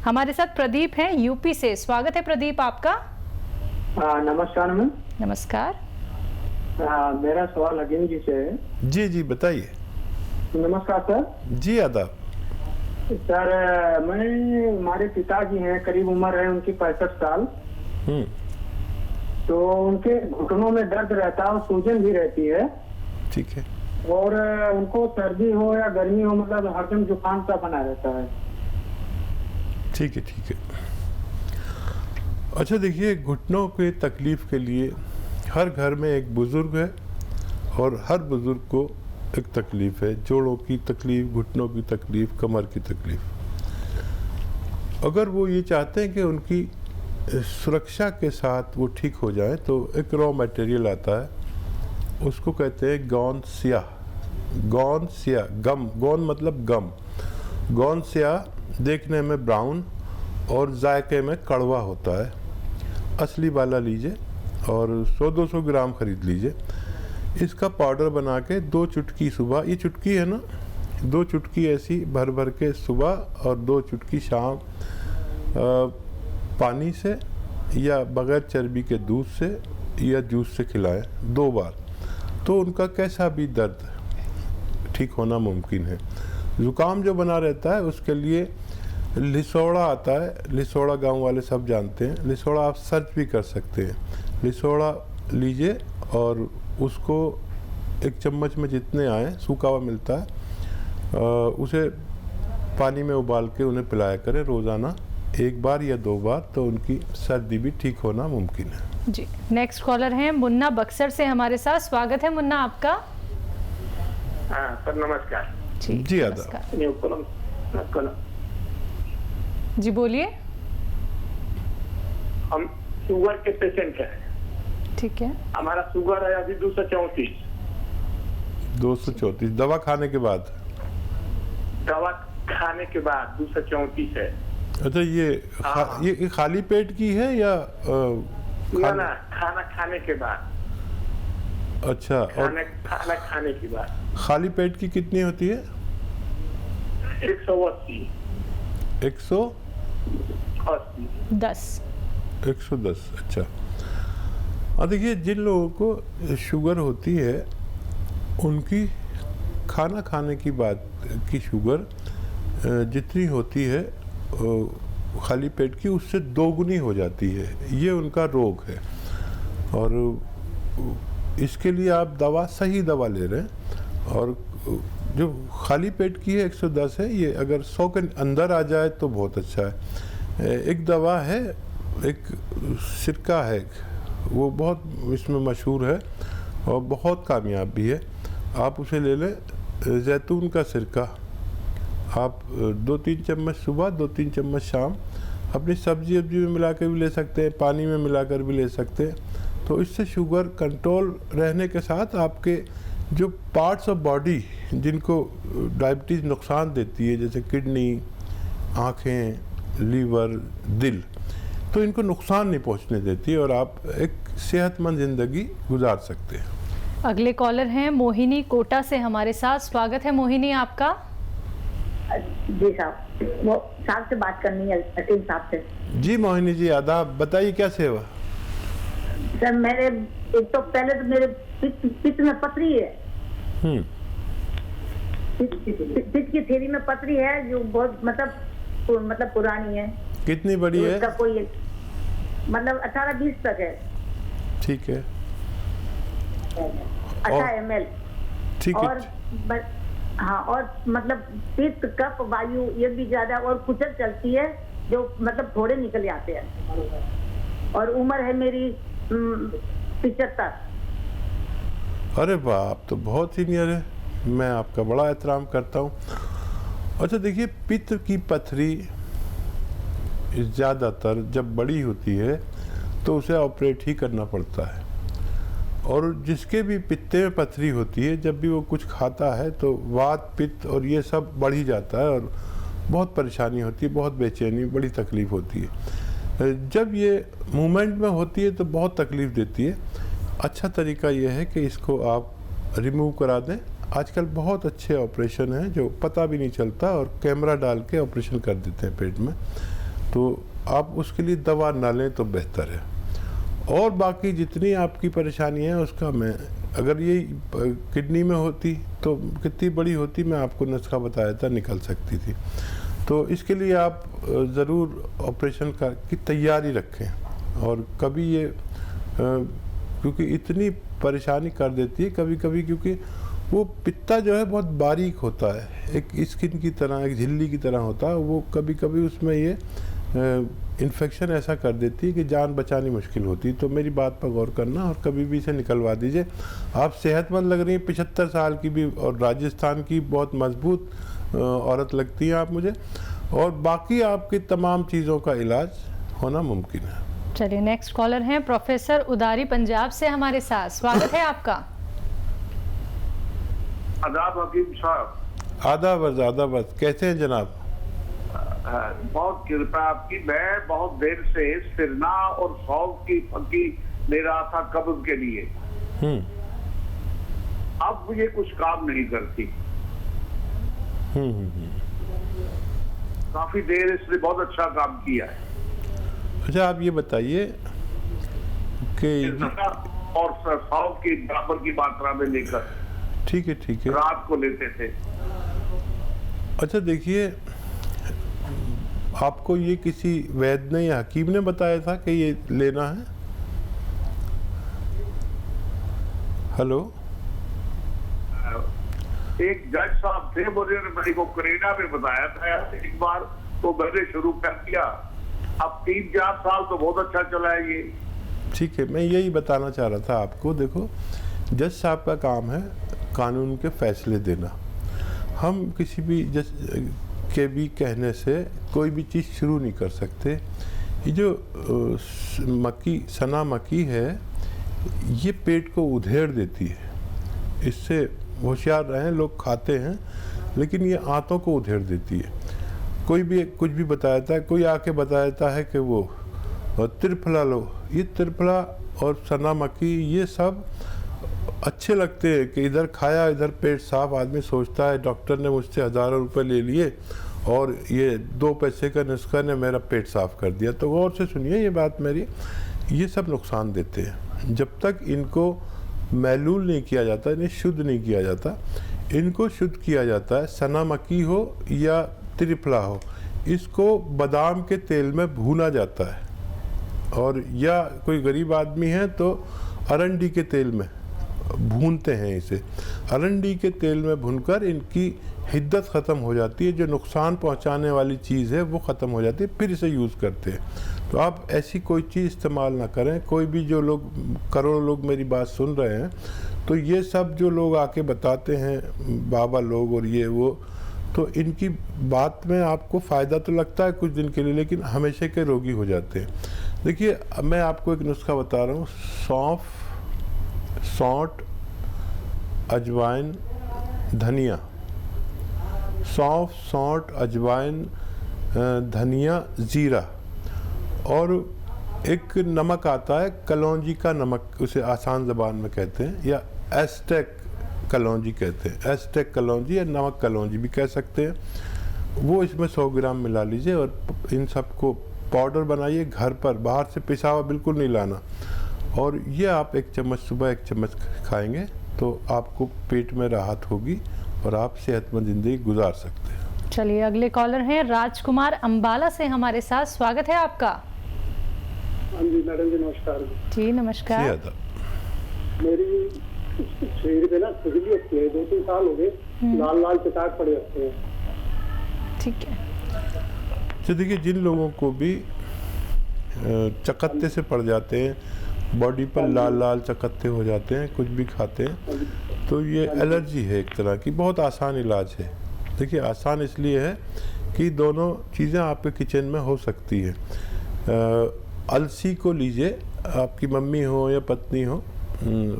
हमारे साथ प्रदीप हैं यूपी से। स्वागत है प्रदीप आपका। नमस्कार मैम। नमस्कार। मेरा सवाल अजीम जी से है। जी जी बताइए। नमस्कार सर। जी आदाब। सर हमारे पिताजी हैं, करीब उम्र है उनकी 65 साल। तो उनके घुटनों में दर्द रहता है और सूजन भी रहती है। ठीक है। और उनको सर्दी हो या गर्मी हो, मतलब हरदम जुकाम सा बना रहता है। ठीक है ठीक है। अच्छा देखिए, घुटनों के तकलीफ के लिए हर घर में एक बुज़ुर्ग है और हर बुज़ुर्ग को एक तकलीफ़ है। जोड़ों की तकलीफ़, घुटनों की तकलीफ़, कमर की तकलीफ़। अगर वो ये चाहते हैं कि उनकी सुरक्षा के साथ वो ठीक हो जाए तो एक रॉ मटेरियल आता है, उसको कहते हैं गोंद स्याह। गोंद स्याह, गम, गोंद मतलब गम। गोंद स्याह देखने में ब्राउन और जायके में कड़वा होता है। असली वाला लीजिए और 100-200 ग्राम ख़रीद लीजिए। इसका पाउडर बना के 2 चुटकी सुबह, ये चुटकी है ना, 2 चुटकी ऐसी भर भर के सुबह और 2 चुटकी शाम पानी से या बग़ैर चर्बी के दूध से या जूस से खिलाएं 2 बार, तो उनका कैसा भी दर्द ठीक होना मुमकिन है। ज़ुकाम जो बना रहता है उसके लिए लिसोड़ा आता है। लिसोड़ा गांव वाले सब जानते हैं। लिसोड़ा आप सर्च भी कर सकते हैं। लिसोड़ा लीजिए और उसको 1 चम्मच में जितने आए, सूखा हुआ मिलता है, उसे पानी में उबाल के उन्हें पिलाया करें रोज़ाना 1 बार या 2 बार, तो उनकी सर्दी भी ठीक होना मुमकिन है। जी, नेक्स्ट कॉलर हैं मुन्ना बक्सर से हमारे साथ। स्वागत है मुन्ना आपका। सर नमस्कार। जी आदाब। जी बोलिए। हम शुगर के पेशेंट हैं। ठीक है। हमारा शुगर है अभी 234। 234 दवा खाने के बाद? दवा खाने के बाद 234 है। अच्छा, ये खाली पेट की है या ना खाना खाने के बाद? अच्छा। खाना खाने के बाद खाली पेट की कितनी होती है? 180। 110। अच्छा। देखिए, जिन लोगों को शुगर होती है उनकी खाना खाने की बात की शुगर जितनी होती है खाली पेट की, उससे 2 गुनी हो जाती है। ये उनका रोग है और इसके लिए आप सही दवा ले रहे हैं। और जो खाली पेट की है 110 है, ये अगर 100 के अंदर आ जाए तो बहुत अच्छा है। एक दवा है, एक सिरका है, वो बहुत इसमें मशहूर है और बहुत कामयाब भी है। आप उसे ले लें, जैतून का सिरका। आप 2-3 चम्मच सुबह, 2-3 चम्मच शाम अपनी सब्जी में मिला कर भी ले सकते हैं, पानी में मिलाकर भी ले सकते हैं। तो इससे शुगर कंट्रोल रहने के साथ आपके जो पार्ट्स ऑफ बॉडी जिनको डायबिटीज़ नुकसान देती है, जैसे किडनी, आँखें, लीवर, दिल, तो इनको नुकसान नहीं पहुंचने देती और आप एक सेहतमंद ज़िंदगी गुजार सकते हैं। अगले कॉलर हैं मोहिनी कोटा से हमारे साथ। स्वागत है मोहिनी आपका। जी साहब, वो साहब से बात करनी है, अतीम साहब से। जी मोहिनी जी आदाब, बताइए क्या सेवा? सर मेरे एक तो पहले तो मेरे पित्त में पथरी है। पित्त की थैली में पथरी है जो बहुत मतलब पुरानी है। कितनी बड़ी है? उसका कोई मतलब 18-20 तक है। ठीक है। 18 ml। ठीक है। और हाँ, और मतलब पित्त, कफ, वायु ये भी ज्यादा और कुचल चलती है, जो मतलब थोड़े निकल आते हैं। और उम्र है मेरी 75। अरे वाह, आप तो बहुत सीनियर है। मैं आपका बड़ा एहतराम करता हूँ। अच्छा देखिए, पित्त की पथरी ज़्यादातर जब बड़ी होती है तो उसे ऑपरेट ही करना पड़ता है। और जिसके भी पित्ते में पथरी होती है, जब भी वो कुछ खाता है तो वात, पित्त और ये सब बढ़ ही जाता है और बहुत परेशानी होती है, बहुत बेचैनी, बड़ी तकलीफ़ होती है। जब ये मूवमेंट में होती है तो बहुत तकलीफ़ देती है। अच्छा तरीका ये है कि इसको आप रिमूव करा दें। आजकल बहुत अच्छे ऑपरेशन हैं जो पता भी नहीं चलता और कैमरा डाल के ऑपरेशन कर देते हैं पेट में। तो आप उसके लिए दवा ना लें तो बेहतर है। और बाकी जितनी आपकी परेशानी है उसका मैं, अगर ये किडनी में होती तो कितनी बड़ी होती, मैं आपको नुस्खा बताया था, निकल सकती थी। तो इसके लिए आप ज़रूर ऑपरेशन की तैयारी रखें। और कभी ये क्योंकि इतनी परेशानी कर देती है कभी कभी, क्योंकि वो पित्ता जो है बहुत बारीक होता है, एक स्किन की तरह, एक झिल्ली की तरह होता है, वो कभी कभी उसमें ये इन्फेक्शन ऐसा कर देती है कि जान बचानी मुश्किल होती है। तो मेरी बात पर गौर करना और कभी भी इसे निकलवा दीजिए। आप सेहतमंद लग रही हैं, 75 साल की भी, और राजस्थान की बहुत मजबूत औरत लगती हैं आप मुझे, और बाकी आपकी तमाम चीज़ों का इलाज होना मुमकिन है। चलिए नेक्स्ट कॉलर हैं प्रोफेसर उदारी पंजाब से हमारे साथ, स्वागत है आपका। आदाब हकीम साहब। आदाब, कैसे हैं जनाब? बहुत कृपा आपकी। मैं बहुत देर से सिरना और सौंफ की फक्की ले रहा था कब्ज के लिए। अब ये कुछ काम नहीं करती। काफी देर इसने बहुत अच्छा काम किया है। अच्छा, आप ये बताइए कि और सौंफ की बराबर की मात्रा में लेकर, ठीक है, रात को लेते थे। अच्छा देखिए, आपको ये किसी वैद्य ने या हकीम ने बताया था कि ये लेना है? हेलो, एक जज साहब थे, मुझे मेरे को करीना में बताया था एक बार, तो मैंने शुरू कर दिया। अब 3-4 साल तो बहुत अच्छा चला है ये। ठीक है, मैं यही बताना चाह रहा था आपको। देखो, जज साहब का काम है कानून के फैसले देना। हम किसी भी जज के भी कहने से कोई भी चीज़ शुरू नहीं कर सकते। ये जो सना मक्की है, ये पेट को उधेड़ देती है। इससे होशियार रहें, लोग खाते हैं लेकिन ये आंतों को उधेड़ देती है। कोई भी कुछ भी बताता है, कोई आके बताता है कि वो त्रिफला लो। ये त्रिफला और सना मक्की ये सब अच्छे लगते हैं कि इधर खाया इधर पेट साफ। आदमी सोचता है डॉक्टर ने मुझसे हज़ारों रुपए ले लिए और ये 2 पैसे का नुस्खा ने मेरा पेट साफ कर दिया। तो गौर से सुनिए ये बात मेरी, ये सब नुकसान देते हैं। जब तक इनको मैलूल नहीं किया जाता, इन्हें शुद्ध नहीं किया जाता, इनको शुद्ध किया जाता है। सना मक्की हो या त्रिफला हो, इसको बादाम के तेल में भूना जाता है, और या कोई गरीब आदमी है तो अरंडी के तेल में भूनते हैं इसे। अरंडी के तेल में भूनकर इनकी हिद्दत ख़त्म हो जाती है, जो नुकसान पहुंचाने वाली चीज़ है वो ख़त्म हो जाती है, फिर इसे यूज़ करते हैं। तो आप ऐसी कोई चीज़ इस्तेमाल ना करें। कोई भी जो लोग, करोड़ों लोग मेरी बात सुन रहे हैं, तो ये सब जो लोग आके बताते हैं, बाबा लोग और ये वो, तो इनकी बात में आपको फ़ायदा तो लगता है कुछ दिन के लिए, लेकिन हमेशा के रोगी हो जाते हैं। देखिए, मैं आपको एक नुस्खा बता रहा हूँ। सौंफ, सौंठ, अजवाइन, धनिया। सौंफ, सौंठ, अजवाइन, धनिया, ज़ीरा, और एक नमक आता है कलौंजी का नमक, उसे आसान ज़बान में कहते हैं, या एस्टेक कलौंजी कहते हैं। एस्टेक कलौंजी या नमक कलौंजी भी कह सकते हैं। वो इसमें 100 ग्राम मिला लीजिए और इन सबको पाउडर बनाइए घर पर, बाहर से पिसा हुआ बिल्कुल नहीं लाना। और ये आप 1 चम्मच सुबह 1 चम्मच खाएंगे तो आपको पेट में राहत होगी और आप सेहतमंद ज़िंदगी गुजार सकते हैं। चलिए अगले कॉलर हैं राजकुमार अंबाला से हमारे साथ, स्वागत है आपका। हाँ जी मैडम जी, नमस्कार जी नमस्कार। मेरी शरीर पे ना खुजली होती है, 2-3 साल हो गए, लाल लाल चटाक पड़े रहते हैं। ठीक है। तो देखिए, जिन लोगों को भी चकत्ते से पड़ जाते हैं, बॉडी पर लाल लाल चकत्ते हो जाते हैं, कुछ भी खाते हैं, तो ये एलर्जी है एक तरह की। बहुत आसान इलाज है। देखिए, आसान इसलिए है कि दोनों चीज़ें आपके किचन में हो सकती है। अलसी को लीजिए, आपकी मम्मी हो या पत्नी हो,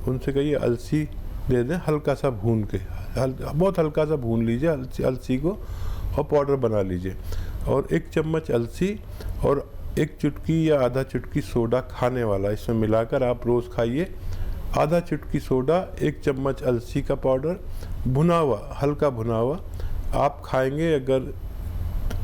उनसे कहिए अलसी दे दें, हल्का सा भून के, बहुत हल्का सा भून लीजिए अलसी को और पाउडर बना लीजिए। और 1 चम्मच अलसी और 1 चुटकी या आधा चुटकी सोडा खाने वाला इसमें मिलाकर आप रोज़ खाइए। आधा चुटकी सोडा, 1 चम्मच अलसी का पाउडर, भुना हुआ, हल्का भुना हुआ आप खाएंगे। अगर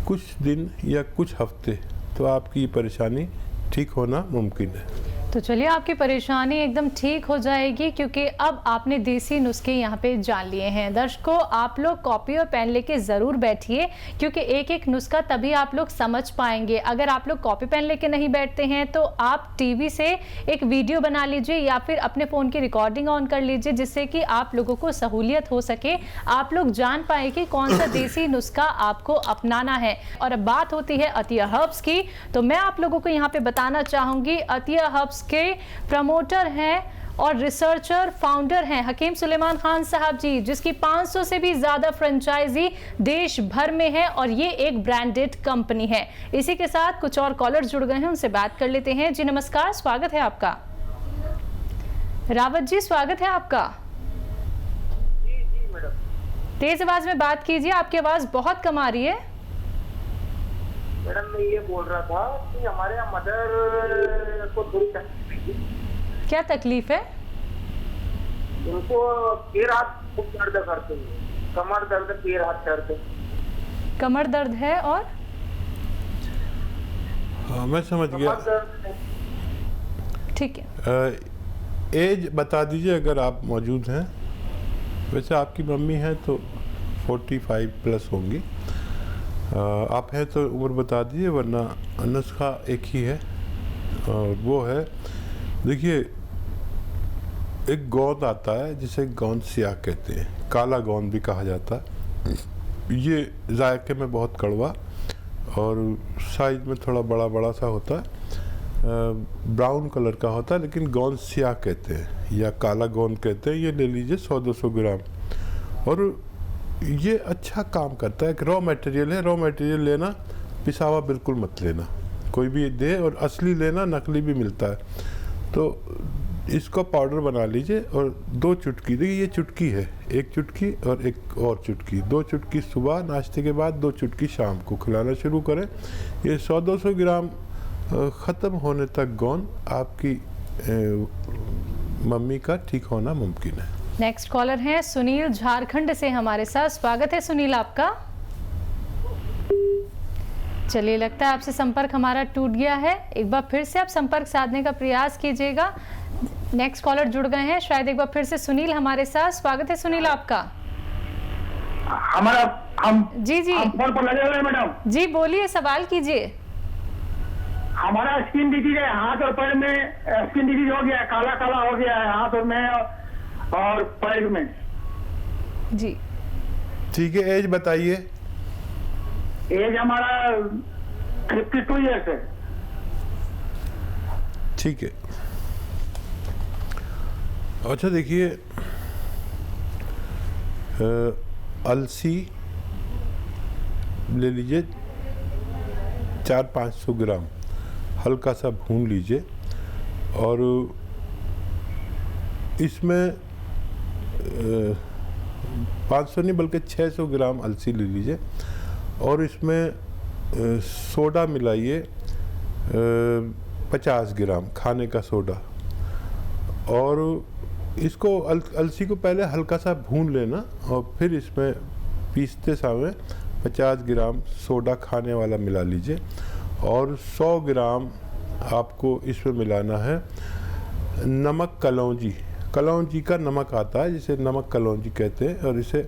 कुछ दिन या कुछ हफ्ते तो आपकी ये परेशानी ठीक होना मुमकिन है। तो चलिए आपकी परेशानी एकदम ठीक हो जाएगी, क्योंकि अब आपने देसी नुस्खे यहाँ पे जान लिए हैं। दर्शकों, आप लोग कॉपी और पेन लेके ज़रूर बैठिए, क्योंकि एक एक नुस्खा तभी आप लोग समझ पाएंगे। अगर आप लोग कॉपी पेन लेके नहीं बैठते हैं तो आप टीवी से एक वीडियो बना लीजिए या फिर अपने फ़ोन की रिकॉर्डिंग ऑन कर लीजिए, जिससे कि आप लोगों को सहूलियत हो सके, आप लोग जान पाए कि कौन सा देसी नुस्खा आपको अपनाना है। और अब बात होती है अतिया हर्ब्स की, तो मैं आप लोगों को यहाँ पे बताना चाहूँगी, अतिया हर्ब्स के प्रमोटर हैं और रिसर्चर फाउंडर हैं हकीम सुलेमान खान साहब जी, जिसकी 500 से भी ज्यादा फ्रेंचाइजी देश भर में है और ये एक ब्रांडेड कंपनी है। इसी के साथ कुछ और कॉलर जुड़ गए हैं, उनसे बात कर लेते हैं। जी नमस्कार, स्वागत है आपका। रावत जी, स्वागत है आपका। जी मैडम। तेज आवाज में बात कीजिए, आपकी आवाज बहुत कम आ रही है। मैडम मैं ये बोल रहा था कि हमारे यहाँ मदर को थोड़ी तकलीफ है। क्या तकलीफ है? उनको पैर हाथ खूब दर्द करते हैं, कमर दर्द, पैर हाथ दर्द। कमर दर्द है और हाँ, मैं समझ गया। कमर दर्द है। ठीक है। एज बता दीजिए अगर आप मौजूद हैं। वैसे आपकी मम्मी हैं तो 45 प्लस होंगी। आप हैं तो उम्र बता दीजिए, वरना नुस्खा एक ही है और वो है, देखिए एक गोंद आता है जिसे गोंद सियाह कहते हैं, काला गोंद भी कहा जाता है। ये जायके में बहुत कड़वा और साइज में थोड़ा बड़ा बड़ा सा होता है, ब्राउन कलर का होता है, लेकिन गोंद सियाह कहते हैं या काला गोंद कहते हैं। ये ले लीजिए 100-200 ग्राम। और ये अच्छा काम करता है, एक रॉ मटेरियल है। रॉ मटेरियल लेना, पिसावा बिल्कुल मत लेना, कोई भी दे, और असली लेना, नकली भी मिलता है। तो इसको पाउडर बना लीजिए और 2 चुटकी, देखिए ये चुटकी है, 1 चुटकी और एक और चुटकी, 2 चुटकी सुबह नाश्ते के बाद, 2 चुटकी शाम को खिलाना शुरू करें। ये 100-200 ग्राम ख़त्म होने तक गोंद आपकी मम्मी का ठीक होना मुमकिन है। नेक्स्ट कॉलर हैं सुनील, झारखंड से हमारे साथ। स्वागत है सुनील आपका। चलिए, लगता है आपसे संपर्क हमारा टूट गया है। एक बार फिर से आप संपर्क साधने का प्रयास कीजिएगा। नेक्स्ट कॉलर जुड़ गए हैं, शायद एक बार फिर से सुनील हमारे साथ। स्वागत है सुनील आपका। हमारा हम जी जी हम फोन पर लगे हुए हैं मैडम। जी, बोलिए, सवाल कीजिए। हमारा स्किन डिजीज है, हाथ और पैर में स्किन डिजीज हो गया है, काला काला हो गया है हाथ और में और पैर में। जी ठीक है, एज बताइए। एज हमारा 52 ईयर्स है। ठीक है। अच्छा देखिए, अलसी ले लीजिए 400-500 ग्राम, हल्का सा भून लीजिए और इसमें 500 नहीं बल्कि 600 ग्राम अलसी ले लीजिए और इसमें सोडा मिलाइए 50 ग्राम खाने का सोडा। और इसको अलसी को पहले हल्का सा भून लेना और फिर इसमें पीसते समय 50 ग्राम सोडा खाने वाला मिला लीजिए और 100 ग्राम आपको इसमें मिलाना है नमक कलौंजी। कलौंजी का नमक आता है जिसे नमक कलौंजी कहते हैं और इसे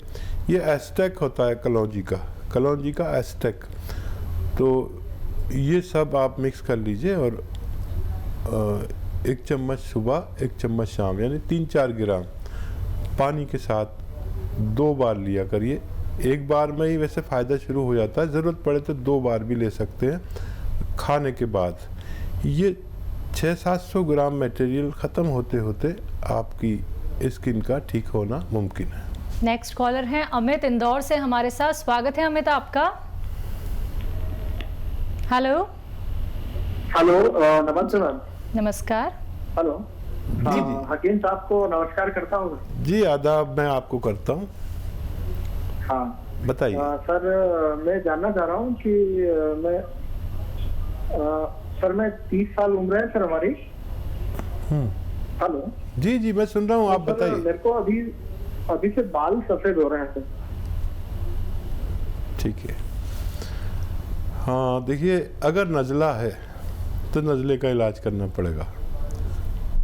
ये एस्टेक होता है कलौंजी का एस्टेक। तो ये सब आप मिक्स कर लीजिए और 1 चम्मच सुबह 1 चम्मच शाम, यानी 3-4 ग्राम पानी के साथ 2 बार लिया करिए। एक बार में ही वैसे फ़ायदा शुरू हो जाता है, ज़रूरत पड़े तो 2 बार भी ले सकते हैं खाने के बाद। ये 600-700 ग्राम मटेरियल ख़त्म होते होते आपकी स्किन का ठीक होना मुमकिन है। नेक्स्ट कॉलर हैं अमित, इंदौर से हमारे साथ। स्वागत है अमित आपका। हेलो। हेलो, नमस्ते मैम। नमस्कार। हेलो जी। हकीम साहब को नमस्कार करता हूँ। जी आदाब, मैं आपको करता हूँ। हाँ बताइए। सर, मैं जानना चाह रहा हूँ कि मैं 30 साल उम्र है सर हमारी। हेलो। जी जी, मैं सुन रहा हूँ, आप बताइए। मेरे को अभी से बाल सफेद हो रहे हैं सर। ठीक है। हाँ देखिए, अगर नज़ला है तो नज़ले का इलाज करना पड़ेगा,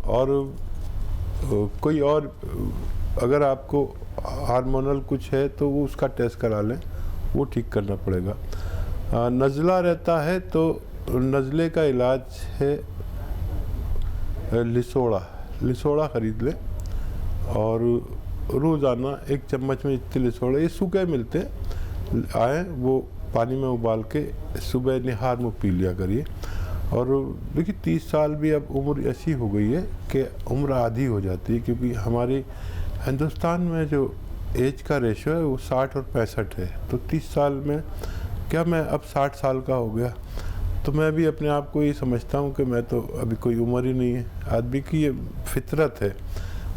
और कोई और अगर आपको हार्मोनल कुछ है तो वो उसका टेस्ट करा लें, वो ठीक करना पड़ेगा। नज़ला रहता है तो नज़ले का इलाज है लिसोड़ा ख़रीद लें, और रोज़ाना 1 चम्मच में इतने लिसोड़े, ये सूखे मिलते आए, वो पानी में उबाल के सुबह निहार में पी लिया करिए। और देखिए 30 साल भी अब उम्र ऐसी हो गई है कि उम्र आधी हो जाती है, क्योंकि हमारे हिंदुस्तान में जो एज का रेशो है वो 60 और 65 है। तो 30 साल में क्या मैं अब 60 साल का हो गया, तो मैं भी अपने आप को ये समझता हूँ कि मैं तो अभी कोई उम्र ही नहीं है। आदमी की ये फितरत है,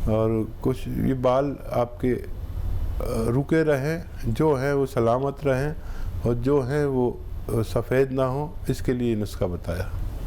और कुछ ये बाल आपके रुके रहें, जो हैं वो सलामत रहें, और जो हैं वो सफ़ेद ना हो, इसके लिए नुस्खा बताया।